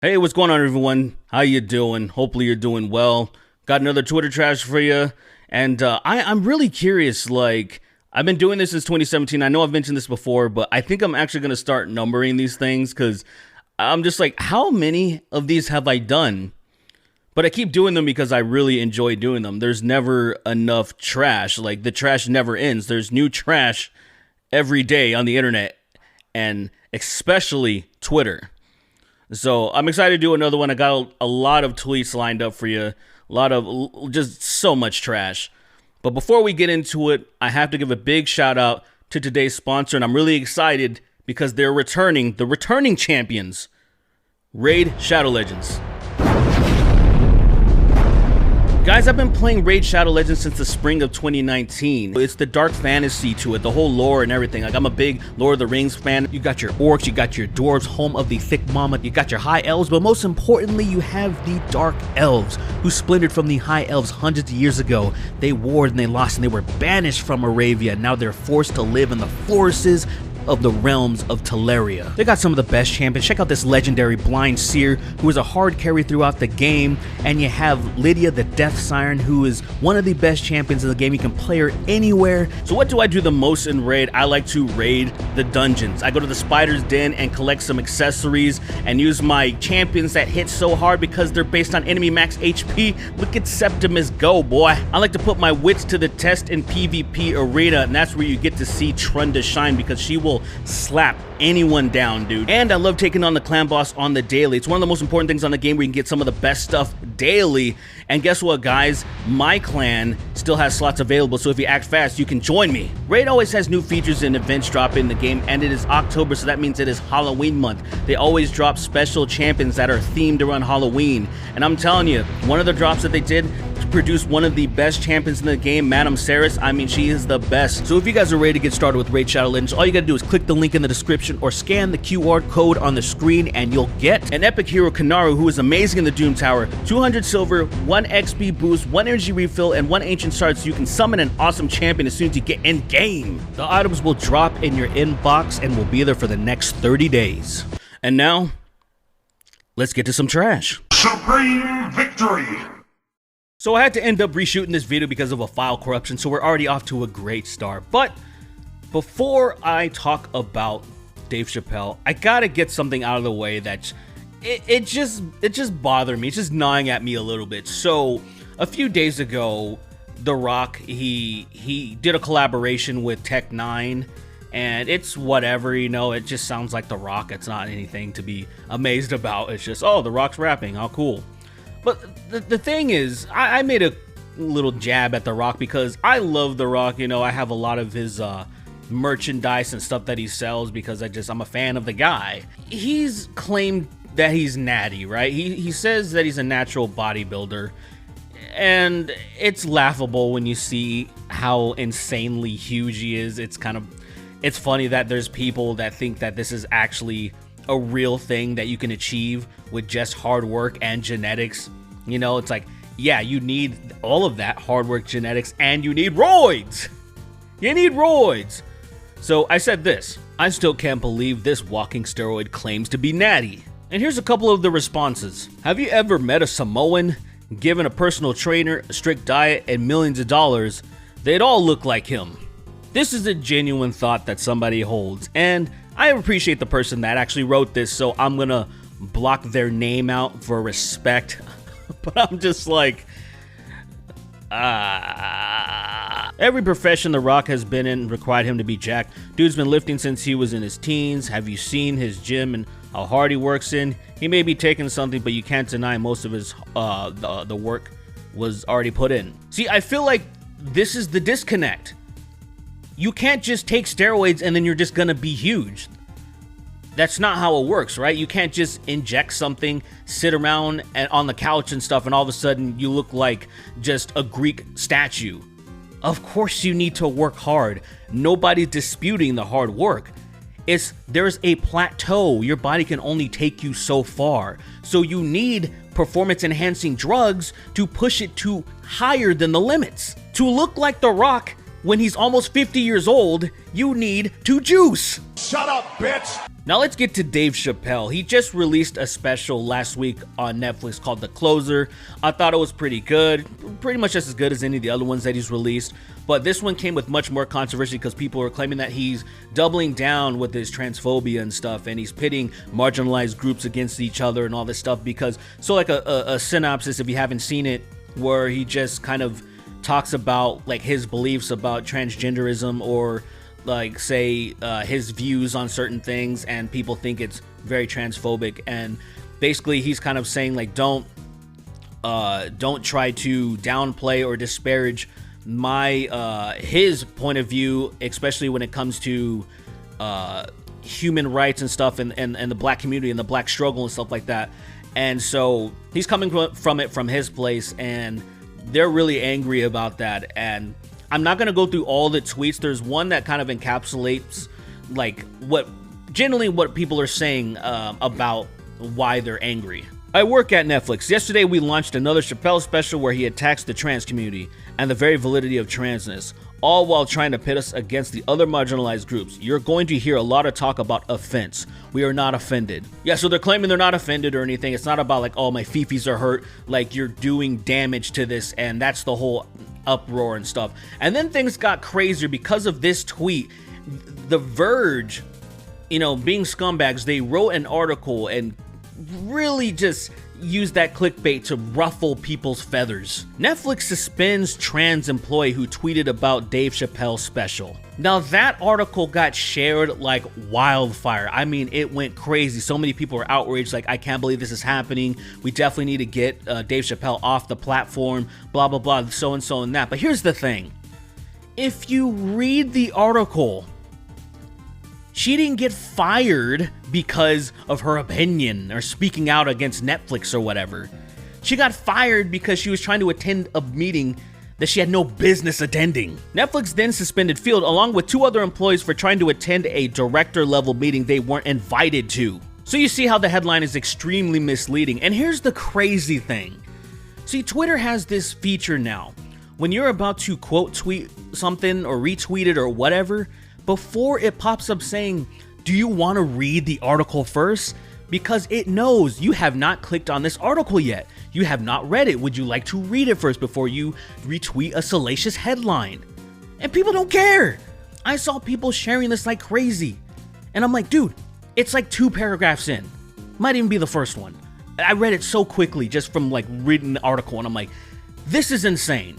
Hey, what's going on, everyone? How you doing? Hopefully you're doing well. Got another Twitter trash for you. And I'm really curious, I've been doing this since 2017. I know I've mentioned this before, but I think I'm actually going to start numbering these things because I'm just like, how many of these have I done? But I keep doing them because I really enjoy doing them. There's never enough trash. Like, the trash never ends. There's new trash every day on the internet, and especially Twitter. So I'm excited to do another one. I got a lot of tweets lined up for you. A lot of just so much trash. But before we get into it, I have to give a big shout out to today's sponsor. And I'm really excited because they're returning, the returning champions, Raid Shadow Legends. Guys, I've been playing Raid Shadow Legends since the spring of 2019. It's the dark fantasy to it, the whole lore and everything. Like, I'm a big Lord of the Rings fan. You got your orcs, you got your dwarves, home of the thick mama, you got your high elves, but most importantly, you have the dark elves, who splintered from the high elves hundreds of years ago. They warred and they lost and they were banished from Aravia. Now they're forced to live in the forests of the realms of Teleria. They got some of the best champions. Check out this legendary Blind Seer, who is a hard carry throughout the game, and you have Lydia the Death Siren, who is one of the best champions in the game. You can play her anywhere. So what do I do the most in Raid? I like to raid the dungeons. I go to the Spider's Den and collect some accessories and use my champions that hit so hard because they're based on enemy max HP. Look at Septimus go, boy. I like to put my wits to the test in PvP arena, and that's where you get to see Trunda shine because she will slap anyone down, dude. And I love taking on the clan boss on the daily. It's one of the most important things on the game where you can get some of the best stuff daily. And guess what, guys? My clan still has slots available, so if you act fast, you can join me. Raid always has new features and events drop in the game, and it is October, so that means it is Halloween month. They always drop special champions that are themed around Halloween. And I'm telling you, one of the drops that they did produced one of the best champions in the game, Madame Saris. I mean, she is the best. So if you guys are ready to get started with Raid Shadow Legends, all you gotta do is click the link in the description or scan the QR code on the screen and you'll get an epic hero, Kanaru, who is amazing in the Doom Tower, 200 silver, 1 XP boost, 1 energy refill, and 1 ancient shard, so you can summon an awesome champion as soon as you get in game. The items will drop in your inbox and will be there for the next 30 days. And now, let's get to some trash. Supreme victory! So I had to end up reshooting this video because of a file corruption, so we're already off to a great start. But before I talk about Dave Chappelle, I gotta get something out of the way that it just bothered me. It's just gnawing at me a little bit. So a few days ago, The Rock, he did a collaboration with Tech9, and it's whatever, you know, it just sounds like The Rock. It's not anything to be amazed about. It's just, oh, The Rock's rapping, oh cool. But the thing is, I made a little jab at The Rock because I love The Rock. You know, I have a lot of his merchandise and stuff that he sells because I'm a fan of the guy. He's claimed that he's natty, right? He says that he's a natural bodybuilder, and it's laughable when you see how insanely huge he is. It's funny that there's people that think that this is actually a real thing that you can achieve with just hard work and genetics. You know, it's like, yeah, you need all of that hard work, genetics, and you need roids. You need roids. So I said this: I still can't believe this walking steroid claims to be natty. And here's a couple of the responses. Have you ever met a Samoan, given a personal trainer, a strict diet, and millions of dollars? They'd all look like him. This is a genuine thought that somebody holds, and I appreciate the person that actually wrote this, so I'm gonna block their name out for respect. But I'm just like, every profession The Rock has been in required him to be jacked. Dude's been lifting since he was in his teens. Have you seen his gym and how hard he works in? He may be taking something, but you can't deny most of his the work was already put in. See, I feel like this is the disconnect. You can't just take steroids and then you're just gonna be huge. That's not how it works, right? You can't just inject something, sit around on the couch and stuff, and all of a sudden you look like just a Greek statue. Of course you need to work hard. Nobody's disputing the hard work. There's a plateau. Your body can only take you so far. So you need performance-enhancing drugs to push it to higher than the limits. To look like The Rock, when he's almost 50 years old, you need to juice. Shut up, bitch! Now let's get to Dave Chappelle. He just released a special last week on Netflix called The Closer. I thought it was pretty good, pretty much just as good as any of the other ones that he's released. But this one came with much more controversy because people are claiming that he's doubling down with his transphobia and stuff, and he's pitting marginalized groups against each other and all this stuff. Because, so like a synopsis, if you haven't seen it, where he just kind of talks about like his beliefs about transgenderism, or like say his views on certain things, and people think it's very transphobic. And basically he's kind of saying like, don't try to downplay or disparage his point of view, especially when it comes to human rights and stuff, and the black community and the black struggle and stuff like that. And so he's coming from it from his place, and they're really angry about that. And I'm not going to go through all the tweets. There's one that kind of encapsulates like what people are saying about why they're angry. I work at Netflix. Yesterday we launched another Chappelle special where he attacks the trans community and the very validity of transness, all while trying to pit us against the other marginalized groups. You're going to hear a lot of talk about offense. We are not offended. Yeah, so they're claiming they're not offended or anything. It's not about like, oh, my fifis are hurt, like you're doing damage to this, and that's the whole uproar and stuff. And then things got crazier because of this tweet. The Verge, being scumbags, they wrote an article and really just use that clickbait to ruffle people's feathers. Netflix suspends trans employee who tweeted about Dave Chappelle's special. Now that article got shared like wildfire. I mean, it went crazy. So many people were outraged, like, I can't believe this is happening. We definitely need to get Dave Chappelle off the platform, blah, blah, blah, so and so and that. But here's the thing. If you read the article, she didn't get fired because of her opinion or speaking out against Netflix or whatever. She got fired because she was trying to attend a meeting that she had no business attending. Netflix then suspended Field along with 2 other employees for trying to attend a director-level meeting they weren't invited to. So you see how the headline is extremely misleading. And here's the crazy thing. See, Twitter has this feature now. When you're about to quote tweet something or retweet it or whatever, before it pops up saying, do you want to read the article first? Because it knows you have not clicked on this article yet. You have not read it. Would you like to read it first before you retweet a salacious headline? And people don't care. I saw people sharing this like crazy. And I'm like, dude, it's like 2 paragraphs in. Might even be the first one. I read it so quickly just from like reading the article, and I'm like, this is insane.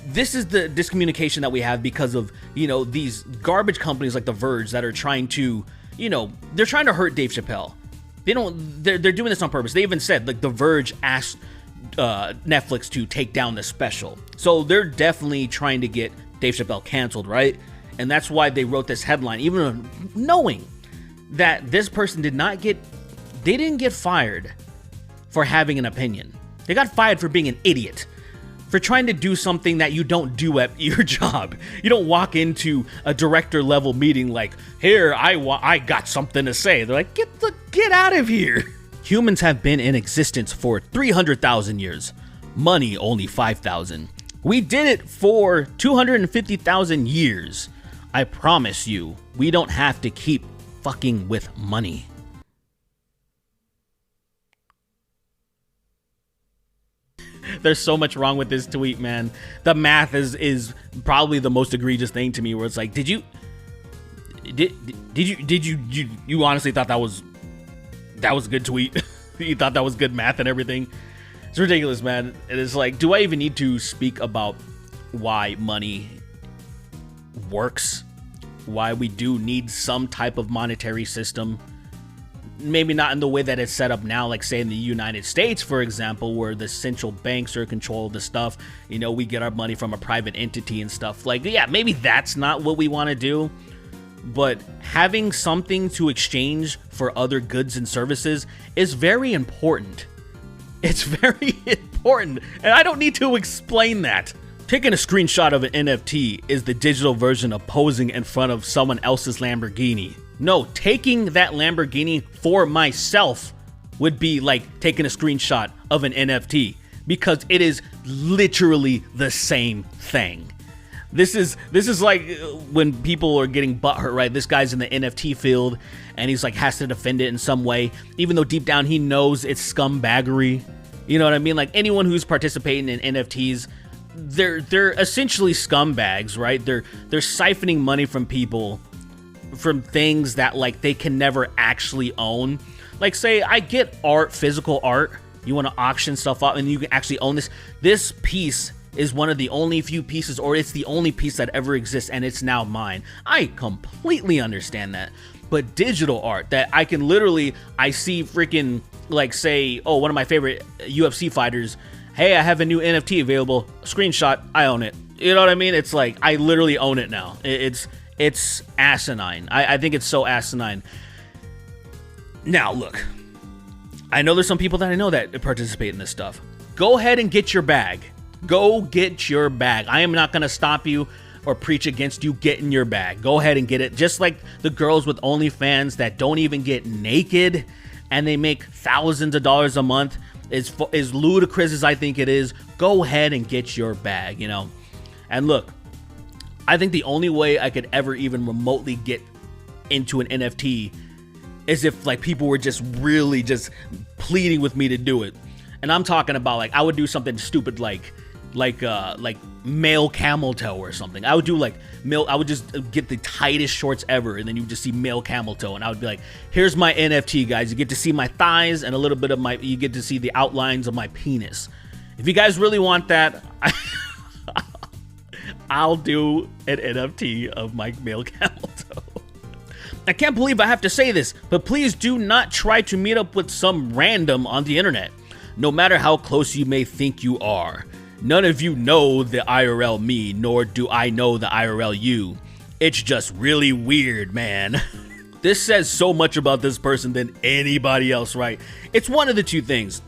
This is the discommunication that we have because of, these garbage companies like The Verge that are trying to, they're trying to hurt Dave Chappelle. They're doing this on purpose. They even said, like, The Verge asked Netflix to take down the special. So they're definitely trying to get Dave Chappelle canceled, right? And that's why they wrote this headline, even knowing that this person didn't get fired for having an opinion. They got fired for being an idiot. For trying to do something that you don't do at your job. You don't walk into a director level meeting like, here, I got something to say. They're like, get out of here. Humans have been in existence for 300,000 years. Money only 5,000. We did it for 250,000 years. I promise you, we don't have to keep fucking with money. There's so much wrong with this tweet, man. The math is probably the most egregious thing to me, where it's like, did you honestly thought that was a good tweet? You thought that was good math and everything? It's ridiculous, man. It is like, do I even need to speak about why money works? Why we do need some type of monetary system? Maybe not in the way that it's set up now, like say in the United States, for example, where the central banks are in control of the stuff. We get our money from a private entity and stuff. Like, yeah, maybe that's not what we want to do. But having something to exchange for other goods and services is very important. It's very important. And I don't need to explain that. Taking a screenshot of an NFT is the digital version of posing in front of someone else's Lamborghini. No, taking that Lamborghini for myself would be like taking a screenshot of an NFT, because it is literally the same thing. This is like when people are getting butthurt, right? This guy's in the NFT field and he's like has to defend it in some way, even though deep down he knows it's scumbaggery. You know what I mean? Like anyone who's participating in NFTs, they're essentially scumbags, right? They're siphoning money from people from things that like they can never actually own. Like say I get art, physical art, you want to auction stuff up and you can actually own this piece is one of the only few pieces, or it's the only piece that ever exists and it's now mine. I completely understand that. But digital art that I can literally, I see freaking like say, oh, one of my favorite UFC fighters, hey, I have a new NFT available, screenshot, I own it. You know what I mean? It's like, I literally own it now. It's asinine. I think it's so asinine. Now, look, I know there's some people that I know that participate in this stuff. Go ahead and get your bag. Go get your bag. I am not going to stop you or preach against you getting your bag. Go ahead and get it. Just like the girls with OnlyFans that don't even get naked and they make thousands of dollars a month, as ludicrous as I think it is, go ahead and get your bag, you know? And look, I think the only way I could ever even remotely get into an NFT is if like people were just really just pleading with me to do it. And I'm talking about like I would do something stupid like male camel toe or something. I would do like I would just get the tightest shorts ever, and then you would just see male camel toe, and I would be like, here's my NFT, guys. You get to see my thighs and a little bit of you get to see the outlines of my penis. If you guys really want that, I'll do an NFT of my male camel toe. I can't believe I have to say this, but please do not try to meet up with some random on the internet. No matter how close you may think you are, none of you know the IRL me, nor do I know the IRL you. It's just really weird, man. This says so much about this person than anybody else, right? It's one of the two things.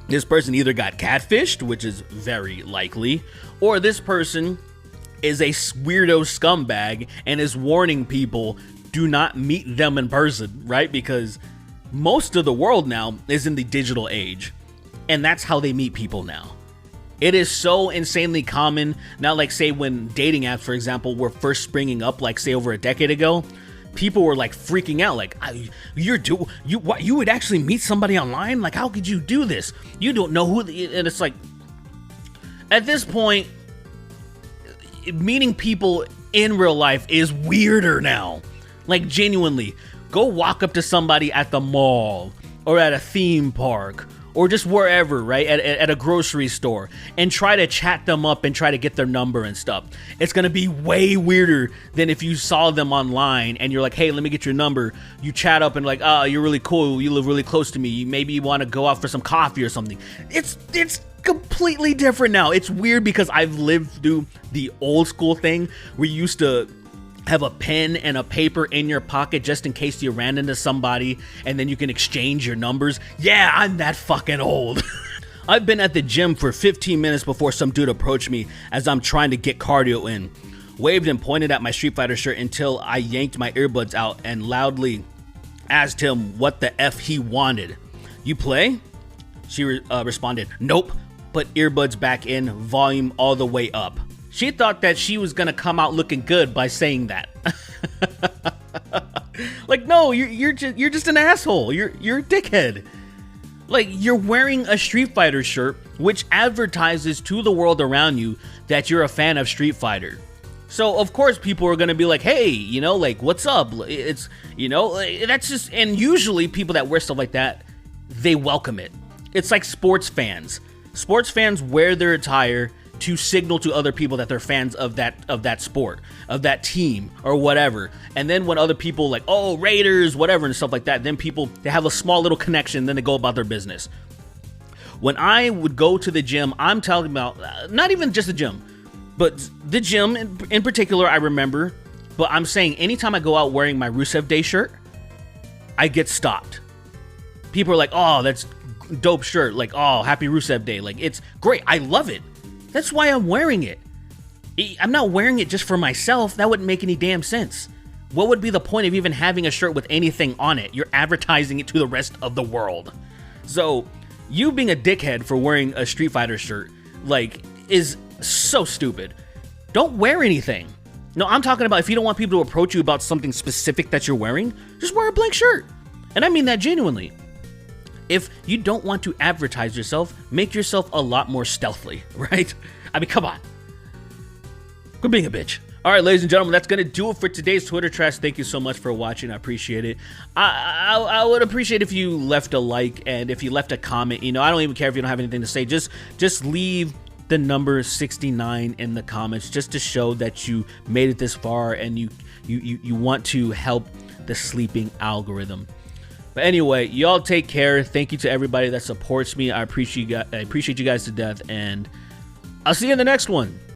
This person either got catfished, which is very likely, or this person is a weirdo scumbag and is warning people, do not meet them in person, right? Because most of the world now is in the digital age, and that's how they meet people now. It is so insanely common now, like say when dating apps, for example, were first springing up, like say over a decade ago, people were like freaking out, like you would actually meet somebody online? Like how could you do this? You don't know who, and it's like, at this point, meeting people in real life is weirder now. Like genuinely, go walk up to somebody at the mall or at a theme park or just wherever, right, at a grocery store, and try to chat them up and try to get their number and stuff. It's gonna be way weirder than if you saw them online and you're like, hey, let me get your number. You chat up and like, oh, you're really cool, you live really close to me, maybe you want to go out for some coffee or something. It's completely different now. It's weird because I've lived through the old school thing where you used to have a pen and a paper in your pocket just in case you ran into somebody and then you can exchange your numbers. Yeah, I'm that fucking old. I've been at the gym for 15 minutes before some dude approached me as I'm trying to get cardio in. Waved and pointed at my Street Fighter shirt until I yanked my earbuds out and loudly asked him what the F he wanted. You play? She responded, nope, put earbuds back in, volume all the way up. She thought that she was gonna come out looking good by saying that. Like, no, you're just an asshole. You're a dickhead. Like, you're wearing a Street Fighter shirt, which advertises to the world around you that you're a fan of Street Fighter. So of course people are gonna be like, hey, you know, like, what's up? It's, you know, that's just, and usually people that wear stuff like that, they welcome it. It's like sports fans. Sports fans wear their attire to signal to other people that they're fans of that sport, of that team, or whatever. And then when other people like, oh, Raiders, whatever, and stuff like that, then people, they have a small little connection, then they go about their business. When I would go to the gym, I'm talking about, not even just the gym, but the gym in particular, I remember, but I'm saying anytime I go out wearing my Rusev Day shirt, I get stopped. People are like, oh, that's dope shirt, like, oh, happy Rusev Day, like, it's great, I love it. That's why I'm wearing it. I'm not wearing it just for myself. That wouldn't make any damn sense. What would be the point of even having a shirt with anything on it? You're advertising it to the rest of the world. So, you being a dickhead for wearing a Street Fighter shirt, like, is so stupid. don't wear anything. No, I'm talking about if you don't want people to approach you about something specific that you're wearing, just wear a blank shirt. And I mean that genuinely. If you don't want to advertise yourself, make yourself a lot more stealthily, right? I mean, come on. Quit being a bitch. All right, ladies and gentlemen, that's going to do it for today's Twitter trash. Thank you so much for watching. I appreciate it. I would appreciate if you left a like and if you left a comment. You know, I don't even care if you don't have anything to say. Just leave the number 69 in the comments just to show that you made it this far and you want to help the sleeping algorithm. But anyway, y'all take care. Thank you to everybody that supports me. I appreciate you guys to death, and I'll see you in the next one.